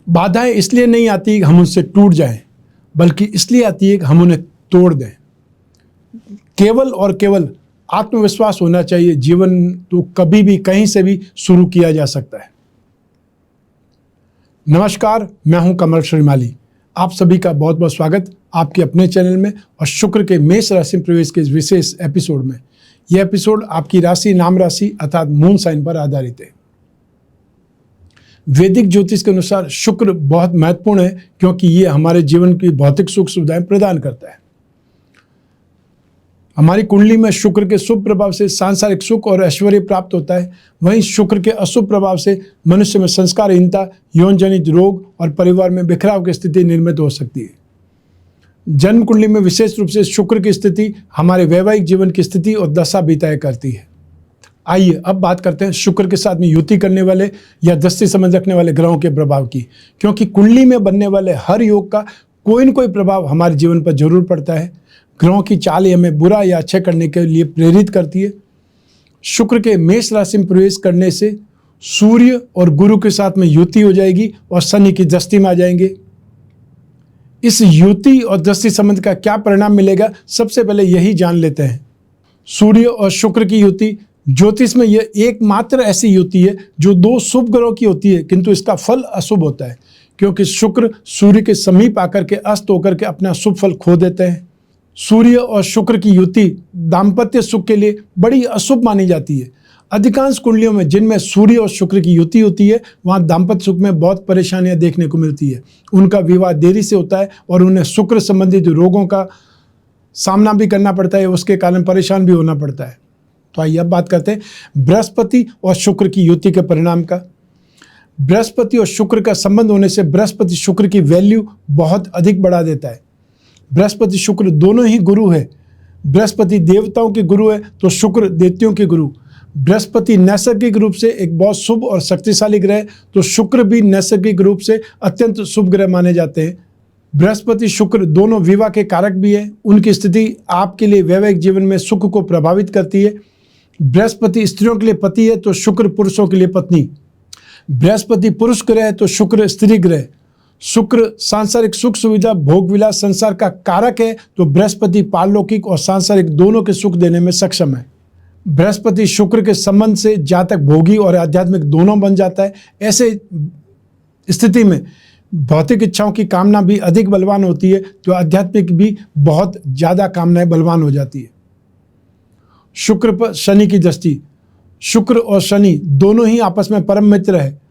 बाधाएं इसलिए नहीं आती कि हम उनसे टूट जाएं, बल्कि इसलिए आती है कि हम उन्हें तोड़ दें। केवल और केवल आत्मविश्वास होना चाहिए। जीवन तो कभी भी कहीं से भी शुरू किया जा सकता है। नमस्कार, मैं हूं कमल श्रीमाली। आप सभी का बहुत बहुत स्वागत आपके अपने चैनल में और शुक्र के मेष राशि में प्रवेश के इस विशेष एपिसोड में। यह एपिसोड आपकी राशि, नाम राशि अर्थात मून साइन पर आधारित है। वैदिक ज्योतिष के अनुसार शुक्र बहुत महत्वपूर्ण है, क्योंकि यह हमारे जीवन की भौतिक सुख सुविधाएं प्रदान करता है। हमारी कुंडली में शुक्र के शुभ प्रभाव से सांसारिक सुख और ऐश्वर्य प्राप्त होता है। वहीं शुक्र के अशुभ प्रभाव से मनुष्य में संस्कारहीनता, यौन जनित रोग और परिवार में बिखराव की स्थिति निर्मित हो सकती है। जन्म कुंडली में विशेष रूप से शुक्र की स्थिति हमारे वैवाहिक जीवन की स्थिति और दशा भी तय करती है। आइए अब बात करते हैं शुक्र के साथ में युति करने वाले या दृष्टि संबंध रखने वाले ग्रहों के प्रभाव की, क्योंकि कुंडली में बनने वाले हर योग का कोई न कोई प्रभाव हमारे जीवन पर जरूर पड़ता है। ग्रहों की चाल हमें बुरा या अच्छा करने के लिए प्रेरित करती है। शुक्र के मेष राशि में प्रवेश करने से सूर्य और गुरु के साथ में युति हो जाएगी और शनि की दृष्टि में आ जाएंगे। इस युति और दृष्टि संबंध का क्या परिणाम मिलेगा, सबसे पहले यही जान लेते हैं। सूर्य और शुक्र की युति ज्योतिष में यह एकमात्र ऐसी युति है जो दो शुभ ग्रहों की होती है, किंतु इसका फल अशुभ होता है, क्योंकि शुक्र सूर्य के समीप आकर के अस्त होकर के अपना शुभ फल खो देते हैं। सूर्य और शुक्र की युति दाम्पत्य सुख के लिए बड़ी अशुभ मानी जाती है। अधिकांश कुंडलियों में जिनमें सूर्य और शुक्र की युति होती है, वहाँ दाम्पत्य सुख में बहुत परेशानियां देखने को मिलती है। उनका विवाह देरी से होता है और उन्हें शुक्र संबंधित रोगों का सामना भी करना पड़ता है, उसके कारण परेशान भी होना पड़ता है। तो आइए अब बात करते हैं बृहस्पति और शुक्र की युति के परिणाम का। बृहस्पति और शुक्र का संबंध होने से बृहस्पति शुक्र की वैल्यू बहुत अधिक बढ़ा देता है। बृहस्पति शुक्र दोनों ही गुरु है। बृहस्पति देवताओं के गुरु है तो शुक्र दैत्यों के गुरु। बृहस्पति नैसर्गिक रूप से एक बहुत शुभ और शक्तिशाली ग्रह है, तो शुक्र भी नैसर्गिक रूप से अत्यंत शुभ ग्रह माने जाते हैं। बृहस्पति शुक्र दोनों विवाह के कारक भी है। उनकी स्थिति आपके लिए वैवाहिक जीवन में सुख को प्रभावित करती है। बृहस्पति स्त्रियों के लिए पति है तो शुक्र पुरुषों के लिए पत्नी। बृहस्पति पुरुष ग्रह है तो शुक्र स्त्री ग्रह। शुक्र सांसारिक सुख सुविधा, भोग विलास, संसार का कारक है, तो बृहस्पति पारलौकिक और सांसारिक दोनों के सुख देने में सक्षम है। बृहस्पति शुक्र के संबंध से जातक भोगी और आध्यात्मिक दोनों बन जाता है। ऐसे स्थिति में भौतिक इच्छाओं की कामना भी अधिक बलवान होती है, तो आध्यात्मिक भी बहुत ज्यादा कामनाएं बलवान हो जाती है। शुक्र पर शनि की दृष्टि। शुक्र और शनि दोनों ही आपस में परम मित्र है,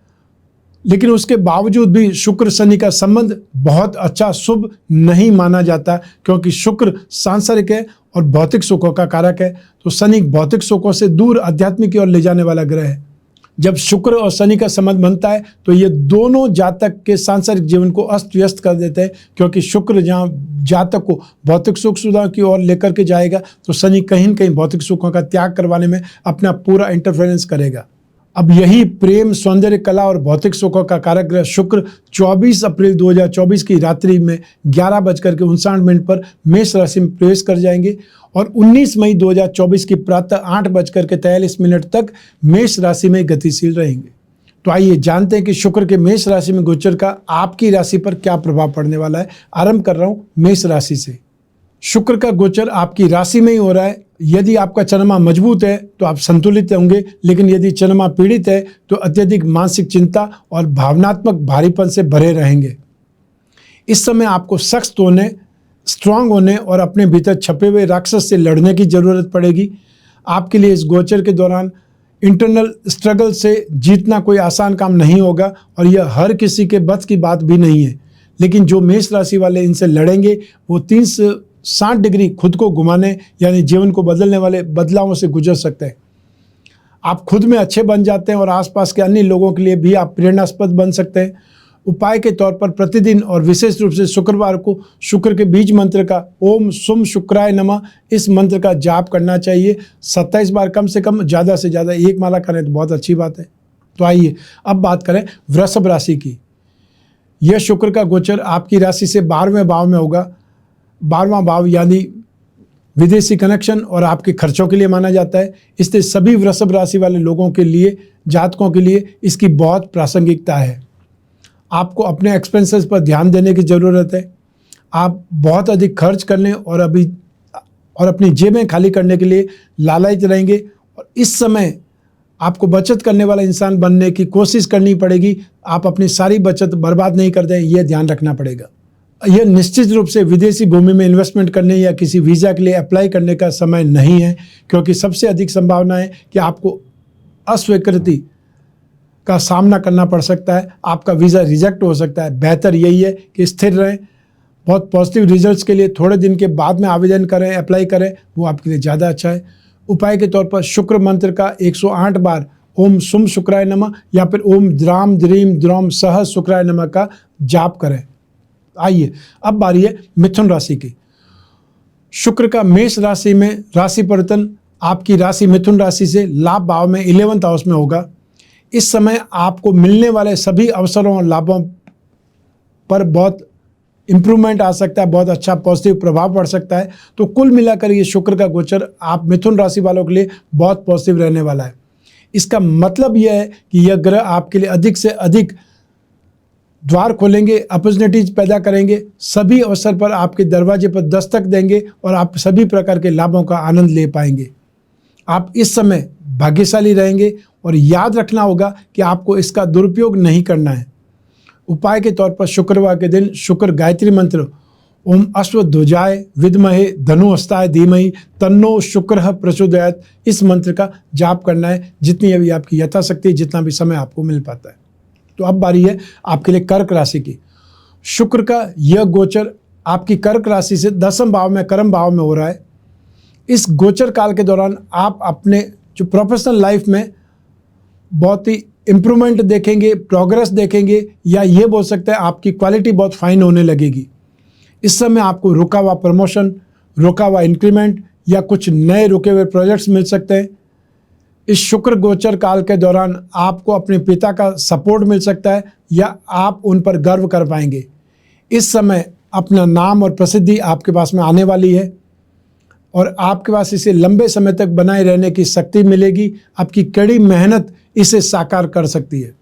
लेकिन उसके बावजूद भी शुक्र शनि का संबंध बहुत अच्छा शुभ नहीं माना जाता, क्योंकि शुक्र सांसारिक है और भौतिक सुखों का कारक है, तो शनि भौतिक सुखों से दूर आध्यात्मिक की ओर ले जाने वाला ग्रह है। जब शुक्र और शनि का संबंध बनता है तो ये दोनों जातक के सांसारिक जीवन को अस्त व्यस्त कर देते हैं, क्योंकि शुक्र जहाँ जातक को भौतिक सुख सुविधा की ओर लेकर के जाएगा, तो शनि कहीं न कहीं भौतिक सुखों का त्याग करवाने में अपना पूरा इंटरफेरेंस करेगा। अब यही प्रेम, सौंदर्य, कला और भौतिक सुखों का कारक ग्रह शुक्र 24 अप्रैल 2024 की रात्रि में 11:59 पर मेष राशि में प्रवेश कर जाएंगे और 19 मई 2024 की प्रातः 8:43 तक मेष राशि में गतिशील रहेंगे। तो आइए जानते हैं कि शुक्र के मेष राशि में गोचर का आपकी राशि पर क्या प्रभाव पड़ने वाला है। आरंभ कर रहा हूँ मेष राशि से। शुक्र का गोचर आपकी राशि में ही हो रहा है। यदि आपका चंद्रमा मजबूत है तो आप संतुलित होंगे, लेकिन यदि चंद्रमा पीड़ित है तो अत्यधिक मानसिक चिंता और भावनात्मक भारीपन से भरे रहेंगे। इस समय आपको सख्त होने, स्ट्रांग होने और अपने भीतर छपे हुए राक्षस से लड़ने की जरूरत पड़ेगी। आपके लिए इस गोचर के दौरान इंटरनल स्ट्रगल से जीतना कोई आसान काम नहीं होगा और यह हर किसी के बस की बात भी नहीं है। लेकिन जो मेष राशि वाले इनसे लड़ेंगे वो 360 डिग्री खुद को घुमाने यानी जीवन को बदलने वाले बदलावों से गुजर सकते हैं। आप खुद में अच्छे बन जाते हैं और आसपास के अन्य लोगों के लिए भी आप प्रेरणास्पद बन सकते हैं। उपाय के तौर पर प्रतिदिन और विशेष रूप से शुक्रवार को शुक्र के बीज मंत्र का ओम सुम शुक्राय नमः इस मंत्र का जाप करना चाहिए। 27 बार कम से कम, ज़्यादा से ज़्यादा 1 माला करें तो बहुत अच्छी बात है। तो आइए अब बात करें वृषभ राशि की। यह शुक्र का गोचर आपकी राशि से 12वें भाव में होगा। 12वां भाव यानी विदेशी कनेक्शन और आपके खर्चों के लिए माना जाता है। इसलिए सभी वृषभ राशि वाले लोगों के लिए, जातकों के लिए इसकी बहुत प्रासंगिकता है। आपको अपने एक्सपेंसेस पर ध्यान देने की ज़रूरत है। आप बहुत अधिक खर्च करने और अपनी जेबें खाली करने के लिए लालच रहेंगे और इस समय आपको बचत करने वाला इंसान बनने की कोशिश करनी पड़ेगी। आप अपनी सारी बचत बर्बाद नहीं कर दें, यह ध्यान रखना पड़ेगा। यह निश्चित रूप से विदेशी भूमि में इन्वेस्टमेंट करने या किसी वीज़ा के लिए अप्लाई करने का समय नहीं है, क्योंकि सबसे अधिक संभावना है कि आपको अस्वीकृति का सामना करना पड़ सकता है, आपका वीज़ा रिजेक्ट हो सकता है। बेहतर यही है कि स्थिर रहें। बहुत पॉजिटिव रिजल्ट्स के लिए थोड़े दिन के बाद में आवेदन करें, अप्लाई करें, वो आपके लिए ज़्यादा अच्छा है। उपाय के तौर पर शुक्र मंत्र का 108 बार ओम सुम शुक्राय नमः या फिर ओम द्राम द्रीम द्रौम सह शुक्राय नमः का जाप करें। आइए अब बारी है मिथुन राशि की। शुक्र का मेष राशि में राशि परिवर्तन आपकी राशि मिथुन राशि से लाभ भाव में 11th हाउस में होगा। इस समय आपको मिलने वाले सभी अवसरों और लाभों पर बहुत इम्प्रूवमेंट आ सकता है, बहुत अच्छा पॉजिटिव प्रभाव पड़ सकता है। तो कुल मिलाकर ये शुक्र का गोचर आप मिथुन राशि वालों के लिए बहुत पॉजिटिव रहने वाला है। इसका मतलब यह है कि यह ग्रह आपके लिए अधिक से अधिक द्वार खोलेंगे, अपॉर्चुनिटीज पैदा करेंगे, सभी अवसर पर आपके दरवाजे पर दस्तक देंगे और आप सभी प्रकार के लाभों का आनंद ले पाएंगे। आप इस समय भाग्यशाली रहेंगे और याद रखना होगा कि आपको इसका दुरुपयोग नहीं करना है। उपाय के तौर पर शुक्रवार के दिन शुक्र गायत्री मंत्र ओम अश्वध्वजाय विद्महे धनुहस्ताय धीमहि तन्नो शुक्रः प्रचोदयात् इस मंत्र का जाप करना है, जितनी अभी आपकी यथाशक्ति, जितना भी समय आपको मिल पाता है। तो अब बारी है आपके लिए कर्क राशि की। शुक्र का यह गोचर आपकी कर्क राशि से 10वें भाव में कर्म भाव में हो रहा है। इस गोचर काल के दौरान आप अपने जो प्रोफेशनल लाइफ में बहुत ही इम्प्रूवमेंट देखेंगे, प्रोग्रेस देखेंगे, या ये बोल सकते हैं आपकी क्वालिटी बहुत फाइन होने लगेगी। इस समय आपको रुका हुआ प्रमोशन, रुका हुआ इंक्रीमेंट या कुछ नए रुके हुए प्रोजेक्ट्स मिल सकते हैं। इस शुक्र गोचर काल के दौरान आपको अपने पिता का सपोर्ट मिल सकता है या आप उन पर गर्व कर पाएंगे। इस समय अपना नाम और प्रसिद्धि आपके पास में आने वाली है और आपके पास इसे लंबे समय तक बनाए रहने की शक्ति मिलेगी। आपकी कड़ी मेहनत इसे साकार कर सकती है।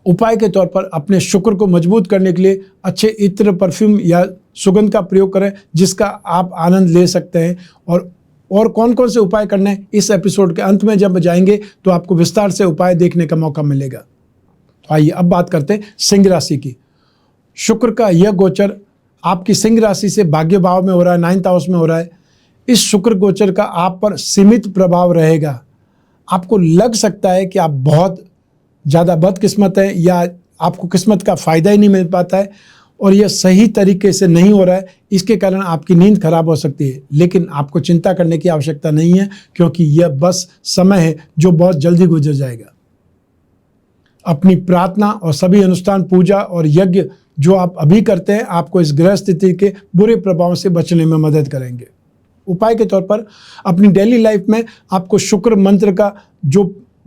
उपाय के तौर पर अपने शुक्र को मजबूत करने के लिए अच्छे इत्र, परफ्यूम या सुगंध का प्रयोग करें, जिसका आप आनंद ले सकते हैं। और कौन कौन से उपाय करने हैं, इस एपिसोड के अंत में जब जाएंगे तो आपको विस्तार से उपाय देखने का मौका मिलेगा। तो आइए अब बात करते हैं सिंह राशि की। शुक्र का यह गोचर आपकी सिंह राशि से भाग्य भाव में हो रहा है, 9th हाउस में हो रहा है। इस शुक्र गोचर का आप पर सीमित प्रभाव रहेगा। आपको लग सकता है कि आप बहुत ज़्यादा बदकिस्मत हैं या आपको किस्मत का फ़ायदा ही नहीं मिल पाता है और यह सही तरीके से नहीं हो रहा है। इसके कारण आपकी नींद खराब हो सकती है, लेकिन आपको चिंता करने की आवश्यकता नहीं है, क्योंकि यह बस समय है जो बहुत जल्दी गुजर जाएगा। अपनी प्रार्थना और सभी अनुष्ठान, पूजा और यज्ञ जो आप अभी करते हैं, आपको इस ग्रह स्थिति के बुरे प्रभाव से बचने में मदद करेंगे। उपाय के तौर पर अपनी डेली लाइफ में आपको शुक्र मंत्र का जो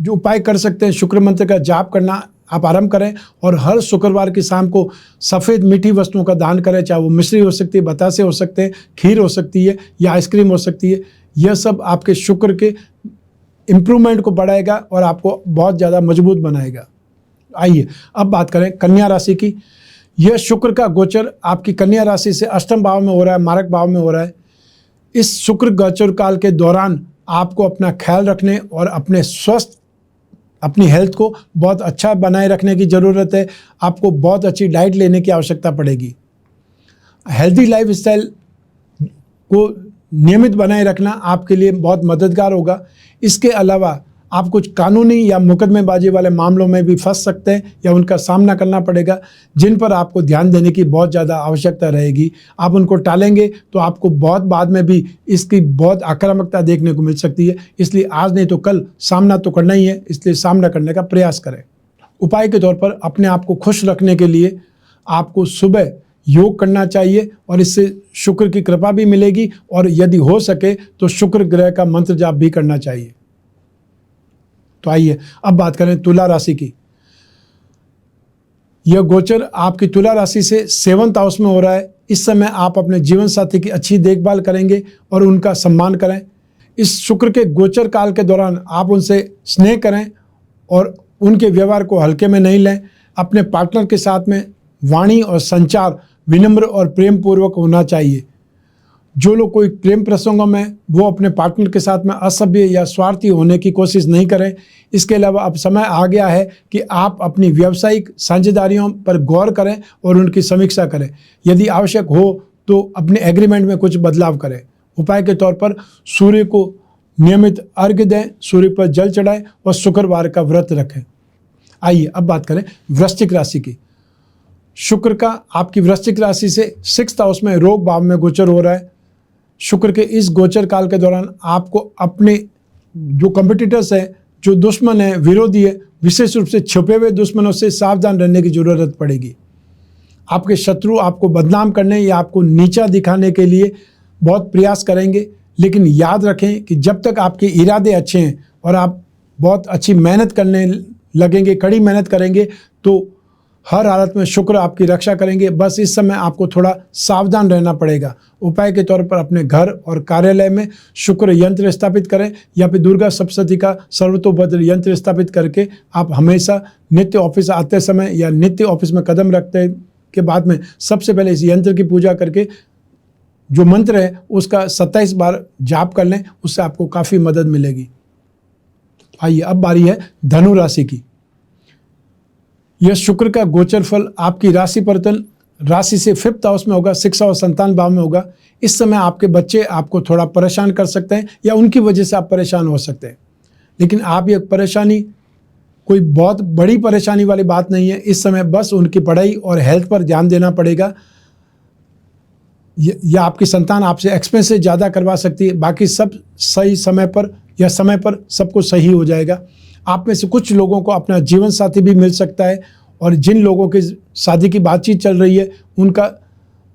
उपाय कर सकते हैं, शुक्र मंत्र का जाप करना आप आरंभ करें और हर शुक्रवार की शाम को सफ़ेद मीठी वस्तुओं का दान करें। चाहे वो मिश्री हो सकती है, बतासे हो सकते हैं, खीर हो सकती है या आइसक्रीम हो सकती है। यह सब आपके शुक्र के इम्प्रूवमेंट को बढ़ाएगा और आपको बहुत ज़्यादा मजबूत बनाएगा। आइए अब बात करें कन्या राशि की। यह शुक्र का गोचर आपकी कन्या राशि से 8वें भाव में हो रहा है, मारक भाव में हो रहा है। इस शुक्र गोचर काल के दौरान आपको अपना ख्याल रखने और अपनी हेल्थ को बहुत अच्छा बनाए रखने की ज़रूरत है। आपको बहुत अच्छी डाइट लेने की आवश्यकता पड़ेगी। हेल्दी लाइफस्टाइल को नियमित बनाए रखना आपके लिए बहुत मददगार होगा। इसके अलावा आप कुछ कानूनी या मुकदमेबाजी वाले मामलों में भी फंस सकते हैं या उनका सामना करना पड़ेगा, जिन पर आपको ध्यान देने की बहुत ज़्यादा आवश्यकता रहेगी। आप उनको टालेंगे तो आपको बहुत बाद में भी इसकी बहुत आक्रामकता देखने को मिल सकती है। इसलिए आज नहीं तो कल सामना तो करना ही है, इसलिए सामना करने का प्रयास करें। उपाय के तौर पर अपने आप को खुश रखने के लिए आपको सुबह योग करना चाहिए और इससे शुक्र की कृपा भी मिलेगी और यदि हो सके तो शुक्र ग्रह का मंत्र जाप भी करना चाहिए। तो आइए अब बात करें तुला राशि की। यह गोचर आपकी तुला राशि से 7th हाउस में हो रहा है। इस समय आप अपने जीवन साथी की अच्छी देखभाल करेंगे और उनका सम्मान करें। इस शुक्र के गोचर काल के दौरान आप उनसे स्नेह करें और उनके व्यवहार को हल्के में नहीं लें। अपने पार्टनर के साथ में वाणी और संचार विनम्र और प्रेम पूर्वक होना चाहिए। जो लोग कोई प्रेम प्रसंगों में वो अपने पार्टनर के साथ में असभ्य या स्वार्थी होने की कोशिश नहीं करें। इसके अलावा अब समय आ गया है कि आप अपनी व्यावसायिक साझेदारियों पर गौर करें और उनकी समीक्षा करें। यदि आवश्यक हो तो अपने एग्रीमेंट में कुछ बदलाव करें। उपाय के तौर पर सूर्य को नियमित अर्घ्य दें, सूर्य पर जल चढ़ाएं और शुक्रवार का व्रत रखें। आइए अब बात करें वृश्चिक राशि की। शुक्र का आपकी वृश्चिक राशि से 6th हाउस में रोग भाव में गोचर हो रहा है। शुक्र के इस गोचर काल के दौरान आपको अपने जो कॉम्पिटिटर्स हैं, जो दुश्मन हैं, विरोधी है, विशेष रूप से छुपे हुए दुश्मनों से सावधान रहने की जरूरत पड़ेगी। आपके शत्रु आपको बदनाम करने या आपको नीचा दिखाने के लिए बहुत प्रयास करेंगे, लेकिन याद रखें कि जब तक आपके इरादे अच्छे हैं और आप बहुत अच्छी मेहनत करने लगेंगे, कड़ी मेहनत करेंगे, तो हर हालत में शुक्र आपकी रक्षा करेंगे। बस इस समय आपको थोड़ा सावधान रहना पड़ेगा। उपाय के तौर पर अपने घर और कार्यालय में शुक्र यंत्र स्थापित करें या फिर दुर्गा सप्तशती का सर्वतोभद्र यंत्र स्थापित करके आप हमेशा नित्य ऑफिस आते समय या नित्य ऑफिस में कदम रखते के बाद में सबसे पहले इस यंत्र की पूजा करके जो मंत्र है उसका 27 बार जाप कर लें, उससे आपको काफ़ी मदद मिलेगी। आइए अब बारी है धनु राशि की। यह शुक्र का गोचर फल आपकी राशि परिवर्तन राशि से 5th हाउस में होगा, 6 और संतान भाव में होगा। इस समय आपके बच्चे आपको थोड़ा परेशान कर सकते हैं या उनकी वजह से आप परेशान हो सकते हैं, लेकिन आप ये परेशानी कोई बहुत बड़ी परेशानी वाली बात नहीं है। इस समय बस उनकी पढ़ाई और हेल्थ पर ध्यान देना पड़ेगा, या आपकी संतान आपसे एक्सपेंसेस ज़्यादा करवा सकती है। बाकी सब सही समय पर या समय पर सब कुछ सही हो जाएगा। आप में से कुछ लोगों को अपना जीवन साथी भी मिल सकता है और जिन लोगों की शादी की बातचीत चल रही है उनका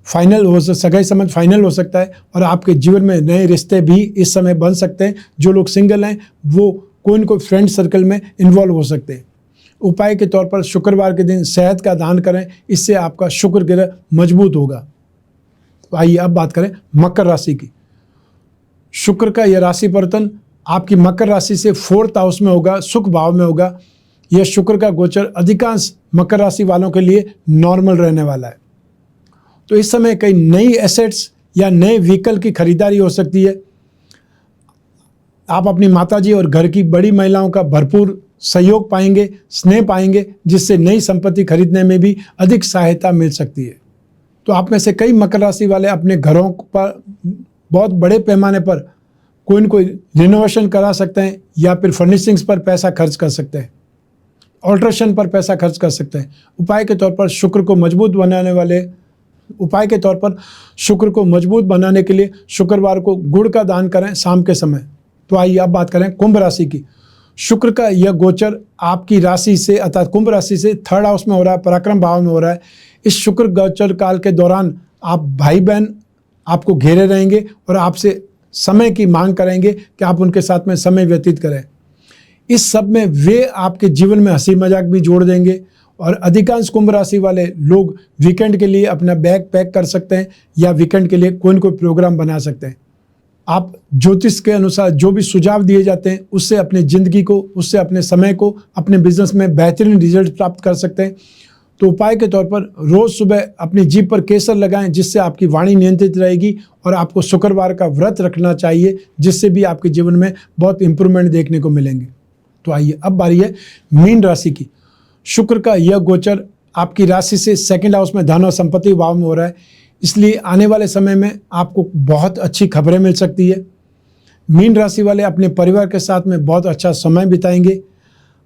सगाई संबंध फाइनल हो सकता है और आपके जीवन में नए रिश्ते भी इस समय बन सकते हैं। जो लोग सिंगल हैं वो कोई न कोई फ्रेंड सर्कल में इन्वॉल्व हो सकते हैं। उपाय के तौर पर शुक्रवार के दिन शहद का दान करें, इससे आपका शुक्र ग्रह मजबूत होगा। तो आइए अब बात करें मकर राशि की। शुक्र का यह राशि परिवर्तन आपकी मकर राशि से 4th हाउस में होगा, सुख भाव में होगा। यह शुक्र का गोचर अधिकांश मकर राशि वालों के लिए नॉर्मल रहने वाला है। तो इस समय कई नई एसेट्स या नए व्हीकल की खरीदारी हो सकती है। आप अपनी माताजी और घर की बड़ी महिलाओं का भरपूर सहयोग पाएंगे, स्नेह पाएंगे, जिससे नई संपत्ति खरीदने में भी अधिक सहायता मिल सकती है। तो आप में से कई मकर राशि वाले अपने घरों पर बहुत बड़े पैमाने पर कोई न कोई रिनोवेशन करा सकते हैं या फिर फर्निशिंग्स पर पैसा खर्च कर सकते हैं, ऑल्ट्रेशन पर पैसा खर्च कर सकते हैं। उपाय के तौर पर शुक्र को मजबूत बनाने के लिए शुक्रवार को गुड़ का दान करें शाम के समय। तो आइए अब बात करें कुंभ राशि की। शुक्र का यह गोचर आपकी राशि से अर्थात कुंभ राशि से 3rd हाउस में हो रहा है, पराक्रम भाव में हो रहा है। इस शुक्र गोचर काल के दौरान आप भाई बहन आपको घेरे रहेंगे और आपसे समय की मांग करेंगे कि आप उनके साथ में समय व्यतीत करें। इस सब में वे आपके जीवन में हंसी मजाक भी जोड़ देंगे और अधिकांश कुंभ राशि वाले लोग वीकेंड के लिए अपना बैग पैक कर सकते हैं या वीकेंड के लिए कोई न कोई प्रोग्राम बना सकते हैं। आप ज्योतिष के अनुसार जो भी सुझाव दिए जाते हैं उससे अपनी ज़िंदगी को, उससे अपने समय को, अपने बिजनेस में बेहतरीन रिजल्ट प्राप्त कर सकते हैं। तो उपाय के तौर पर रोज़ सुबह अपनी जीभ पर केसर लगाएं, जिससे आपकी वाणी नियंत्रित रहेगी, और आपको शुक्रवार का व्रत रखना चाहिए, जिससे भी आपके जीवन में बहुत इंप्रूवमेंट देखने को मिलेंगे। तो आइए अब बारी है मीन राशि की। शुक्र का यह गोचर आपकी राशि से 2nd हाउस में धन और संपत्ति भाव में हो रहा है, इसलिए आने वाले समय में आपको बहुत अच्छी खबरें मिल सकती है। मीन राशि वाले अपने परिवार के साथ में बहुत अच्छा समय बिताएंगे।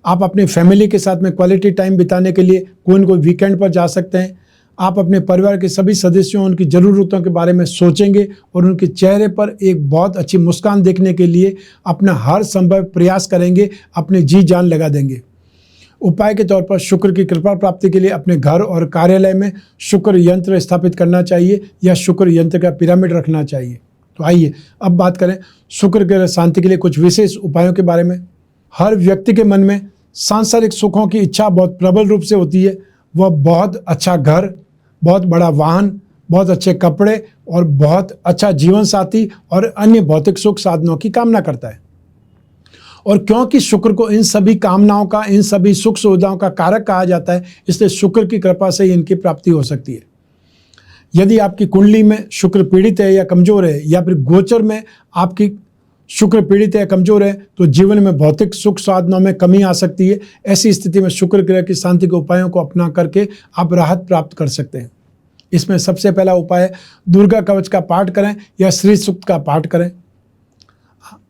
आप अपने फैमिली के साथ में क्वालिटी टाइम बिताने के लिए कोई न कोई वीकेंड पर जा सकते हैं। आप अपने परिवार के सभी सदस्यों, उनकी ज़रूरतों के बारे में सोचेंगे और उनके चेहरे पर एक बहुत अच्छी मुस्कान देखने के लिए अपना हर संभव प्रयास करेंगे, अपनी जी जान लगा देंगे। उपाय के तौर पर शुक्र की कृपा प्राप्ति के लिए अपने घर और कार्यालय में शुक्र यंत्र स्थापित करना चाहिए या शुक्र यंत्र का पिरामिड रखना चाहिए। तो आइए अब बात करें शुक्र ग्रह शांति के लिए कुछ विशेष उपायों के बारे में। हर व्यक्ति के मन में सांसारिक सुखों की इच्छा बहुत प्रबल रूप से होती है। वह बहुत अच्छा घर, बहुत बड़ा वाहन, बहुत अच्छे कपड़े और बहुत अच्छा जीवन साथी और अन्य भौतिक सुख साधनों की कामना करता है। और क्योंकि शुक्र को इन सभी कामनाओं का, इन सभी सुख सुविधाओं का कारक कहा जाता है, इसलिए शुक्र की कृपा से ही इनकी प्राप्ति हो सकती है। यदि आपकी कुंडली में शुक्र पीड़ित है या कमजोर है, या फिर गोचर में आपकी शुक्र पीड़ित है या कमजोर है, तो जीवन में भौतिक सुख साधनों में कमी आ सकती है। ऐसी स्थिति में शुक्र ग्रह की शांति के उपायों को अपना करके आप राहत प्राप्त कर सकते हैं। इसमें सबसे पहला उपाय, दुर्गा कवच का पाठ करें या श्री सूक्त का पाठ करें।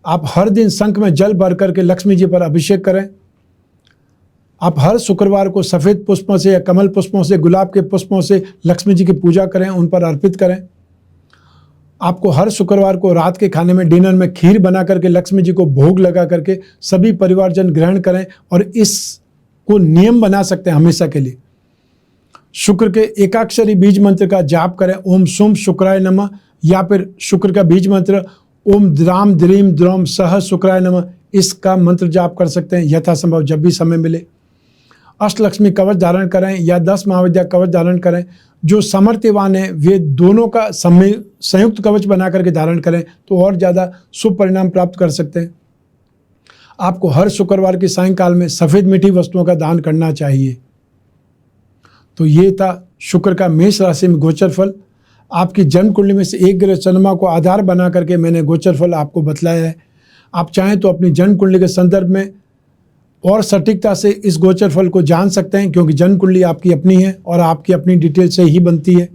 आप हर दिन शंख में जल भर करके लक्ष्मी जी पर अभिषेक करें। आप हर शुक्रवार को सफ़ेद पुष्पों से या कमल पुष्पों से, गुलाब के पुष्पों से लक्ष्मी जी की पूजा करें, उन पर अर्पित करें। आपको हर शुक्रवार को रात के खाने में, डिनर में खीर बना करके लक्ष्मी जी को भोग लगा करके सभी परिवारजन ग्रहण करें, और इसको नियम बना सकते हैं हमेशा के लिए। शुक्र के एकाक्षरी बीज मंत्र का जाप करें, ओम शुम शुक्राय नमः, या फिर शुक्र का बीज मंत्र ओम द्राम द्रीम द्रोम सह शुक्राय नमः, इसका मंत्र जाप कर सकते हैं यथासंभव जब भी समय मिले। अष्टलक्ष्मी कवच धारण करें या 10 महाविद्या कवच धारण करें। जो सामर्थ्यवान है वे दोनों का संयुक्त कवच बना करके धारण करें तो और ज़्यादा शुभ परिणाम प्राप्त कर सकते हैं। आपको हर शुक्रवार के सायंकाल में सफ़ेद मीठी वस्तुओं का दान करना चाहिए। तो ये था शुक्र का मेष राशि में गोचर फल। आपकी जन्म कुंडली में से एक ग्रह चंद्रमा को आधार बना करके मैंने गोचर फल आपको बतलाया है। आप चाहें तो अपनी जन्म कुंडली के संदर्भ में और सटीकता से इस गोचर फल को जान सकते हैं, क्योंकि जन्म कुंडली आपकी अपनी है और आपकी अपनी डिटेल से ही बनती है।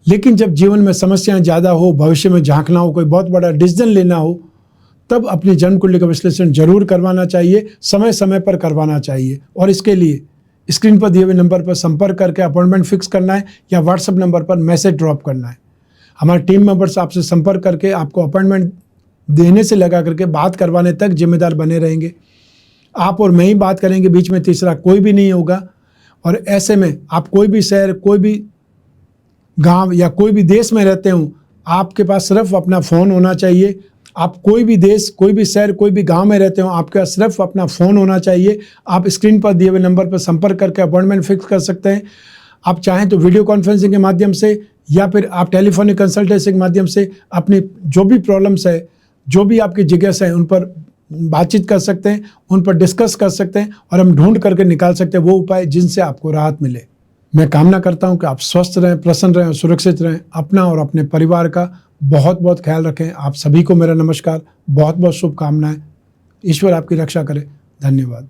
लेकिन जब जीवन में समस्याएं ज़्यादा हो, भविष्य में झांकना हो, कोई बहुत बड़ा डिसीजन लेना हो, तब अपनी जन्म कुंडली का विश्लेषण जरूर करवाना चाहिए, समय समय पर करवाना चाहिए। और इसके लिए स्क्रीन पर दिए हुए नंबर पर संपर्क करके अपॉइंटमेंट फिक्स करना है या व्हाट्सएप नंबर पर मैसेज ड्रॉप करना है। हमारे टीम मेंबर्स आपसे संपर्क करके आपको अपॉइंटमेंट देने से लगा करके बात करवाने तक जिम्मेदार बने रहेंगे। आप और मैं ही बात करेंगे, बीच में तीसरा कोई भी नहीं होगा। और ऐसे में आप कोई भी शहर, कोई भी गांव या कोई भी देश में रहते हो, आपके पास सिर्फ अपना फ़ोन होना चाहिए। आप कोई भी देश, कोई भी शहर, कोई भी गांव में रहते हो, आपके पास सिर्फ अपना फ़ोन होना चाहिए। आप स्क्रीन पर दिए हुए नंबर पर संपर्क करके अपॉइंटमेंट फिक्स कर सकते हैं। आप चाहें तो वीडियो कॉन्फ्रेंसिंग के माध्यम से या फिर आप टेलीफोनिक कंसल्टेशन के माध्यम से अपनी जो भी प्रॉब्लम्स है, जो भी आपकी जिज्ञासा है, उन पर बातचीत कर सकते हैं, उन पर डिस्कस कर सकते हैं और हम ढूंढ करके निकाल सकते हैं वो उपाय जिनसे आपको राहत मिले। मैं कामना करता हूं कि आप स्वस्थ रहें, प्रसन्न रहें और सुरक्षित रहें। अपना और अपने परिवार का बहुत बहुत ख्याल रखें। आप सभी को मेरा नमस्कार, बहुत बहुत शुभकामनाएं। ईश्वर आपकी रक्षा करे। धन्यवाद।